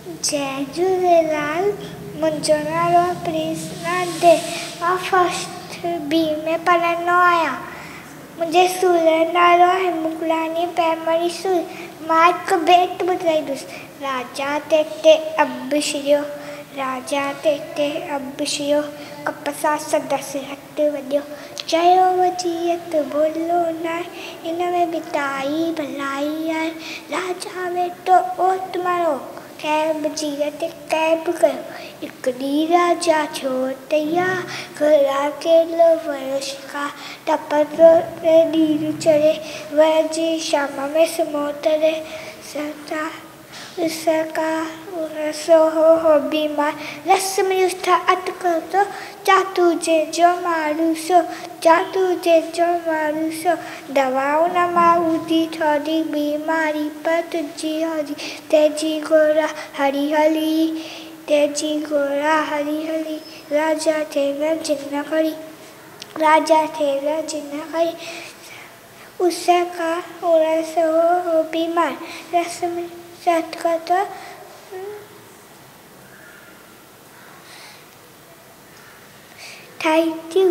जय झूलेलाल। मुंहिंजो नालो प्रेसना दे। मां फस्ट बी में पढ़ंदो आहियां। मुंहिंजे स्कूल जो नालो आहे मुगलानी प्राइमरी स्कूल। मां हिकु बेट ॿुधाईंदुसि। राजा तेते अभिषियो, राजा तेते अभिषियो, कपसा संदसि हथु वॼियो, चयो वजीअत बोलो नाहे, हिन में बि ताई भलाई आहे। राजा वेठो ओट मारो, कंहिं जीअत कैब कयो। हिकु ॾींहुं राजा थियो तैयार, घरा केलो वियो शिकार। टपरो ॾींहुं चढ़े, वरजी शाम में सुम्हो तरे। सो हो बीमार, रस में उठा अटको तो, जातू जंहिंजो माण्हू सो, जातू जंहिंजो माण्हू सो। दवाऊं न माऊदी थोड़ी बीमारी पर तुझी होदी, तेजी गोरा हरी हली, तेजी गोरा हरी हली। राजा थे जिन्न खड़ी, राजा थे जिन्न खड़ी। उसका उरस हो बीमार, रस में चटका तो थैंक यू।